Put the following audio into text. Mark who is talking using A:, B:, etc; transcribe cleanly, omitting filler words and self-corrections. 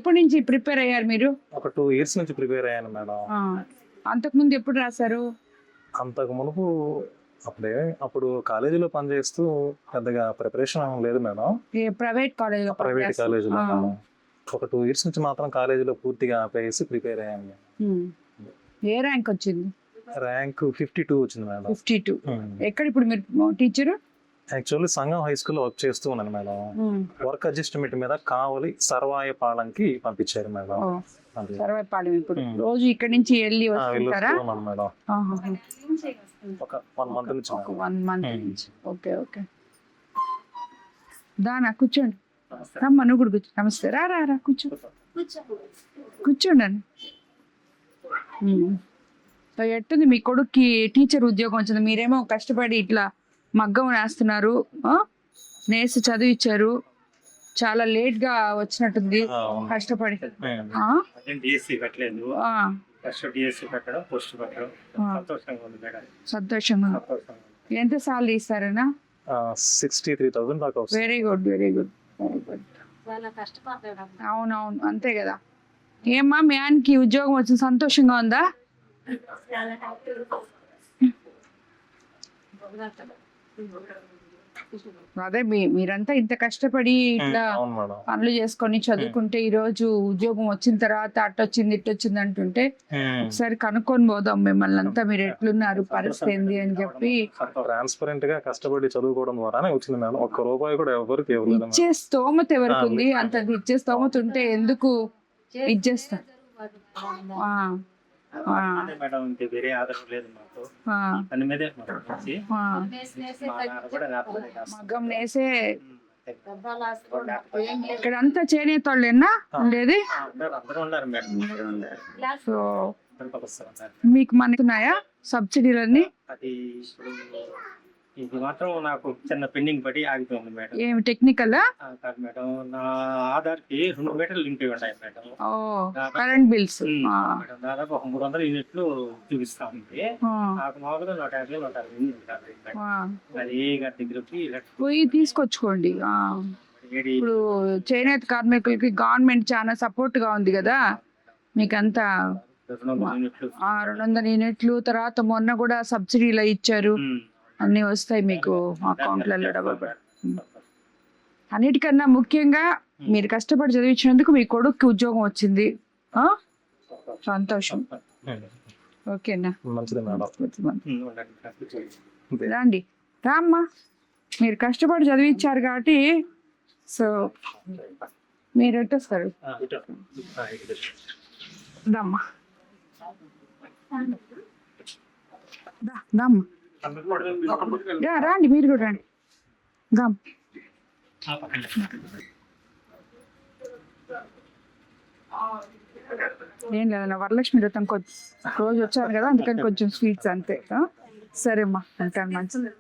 A: ఎప్పటి నుంచి ప్రిపేర్ అయ్యారు మీరు?
B: ఒక 2 years నుంచి ప్రిపేర్ అయ్యాను మేడం.
A: అంతకుముందు ఎప్పుడు రాశారు?
B: అంతకు మునుపు అప్పుడు కాలేజీలో పనిచేస్తూ పెద్దగా ప్రిపరేషన్ లేదు మేడం.
A: Private college?
B: ప్రైవేట్ కాలేజీలో ఒక 2 years నుంచి మాత్రం కాలేజీలో పూర్తిగా ఆపేసి ప్రిపేర్ అయ్యాను.
A: ఏ ర్యాంక్ వచ్చింది?
B: ర్యాంక్ 52 వచ్చింది మేడం.
A: 52. ఎక్కడ ఇప్పుడు మీరు టీచర్?
B: యాక్చువల్లీ సంగం హై స్కూల్లో వర్క్ చేస్తూ ఉన్నాను మేడం. వర్క్ అడ్జస్ట్మెంట్ మీద కావలి సర్వాయపాలెంకి పంపించారు మేడం.
A: సర్వాయపాలెం. ఇప్పుడు రోజు ఇక్కడ నుంచి వెళ్ళి వస్తుంటారా
B: మేడం? ఒక 1 month నుంచి.
A: 1 month నుంచి. Okay okay. దానా కూర్చోండి. రమ్మ నువ్వు కూడా కూర్చో. నమస్తే. రా రా రా కూర్చో. కూర్చోండి. ఎట్టుంది మీ కొడుక్కి టీచర్ ఉద్యోగం వచ్చింది? మీరేమో కష్టపడి ఇట్లా మగ్గం వేస్తున్నారు, నేసి చదివిచ్చారు, చాలా లేట్ గా వచ్చినట్టుంది కష్టపడి. సంతోషంగా. ఎంత సాలరీ ఇస్తారనా?
B: 63,000 దాకా.
A: Very good very good very good. అవునవును అంతే కదా. ఏమ్మా మీ ఆయనకి ఉద్యోగం వచ్చింది, సంతోషంగా ఉందా? అదే మీరంతా ఇంత కష్టపడి ఇట్లా పనులు చేసుకొని చదువుకుంటే ఈ రోజు ఉద్యోగం వచ్చిన తర్వాత అట్టొచ్చింది ఇట్టొచ్చింది అంటుంటే ఒకసారి కనుక్కొని పోదాం మిమ్మల్ని అంతా, మీరు ఎట్లున్నారు, పరిస్థితి ఏంది అని చెప్పి.
B: ట్రాన్స్పరెంట్ గా కష్టపడి చదువుకోవడం ద్వారానే వచ్చింది మేడం. ఒక్క రూపాయి కూడా ఎవరికి
A: ఇచ్చే స్తోమత ఎవరికి ఉంది? అంత ఇచ్చే స్తోమత ఉంటే ఎందుకు ఇచ్చేస్తా. మగ్గం నేసే ఇక్కడంతా చేనేత వాళ్ళేనా ఉండేది? సో మీకు మనకున్నాయా సబ్సిడీలన్నీ?
C: ఇది మాత్రం నాకు చిన్న పెండింగ్ పడి ఆగిపోయింది మేడం.
A: ఏమి టెక్నికల్
C: కాదు మేడం, నా ఆధార్ కి 2 మీటర్లు లింక్ అయి ఉంటాయి మేడం.
A: కరెంట్ బిల్స్
C: దాదాపు ఒక 300 యూనిట్లు చూపిస్తా ఉంది. నాకు మామూలుగా 150 160 అది గారి దగ్గరకి
A: పోయి తీసుకొచ్చుకోండి. ఇప్పుడు చేనేత కార్మికులకి గవర్నమెంట్ చాలా సపోర్ట్ గా ఉంది కదా, మీకంతా 200 యూనిట్లు. తర్వాత మొన్న కూడా సబ్సిడీలు ఇచ్చారు, అన్ని వస్తాయి మీకు అకౌంట్లలో డబ్బులు. అన్నిటికన్నా ముఖ్యంగా మీరు కష్టపడి చదివించినందుకు మీ కొడుక్కి ఉద్యోగం వచ్చింది, సంతోషం. ఓకేనా? రండి రామ్మా, మీరు కష్టపడి చదివించారు కాబట్టి. సో మీరు ఎట్టొస్తారు? దమ్మా దమ్మా రండి, మీరు కూడా రండి. ఏం లేదన్నా, వరలక్ష్మి వ్రతం రోజు వచ్చారు కదా, అందుకని కొంచెం స్వీట్స్ అంతే. సరేమ్మా, ఉంటాను. మంచిది.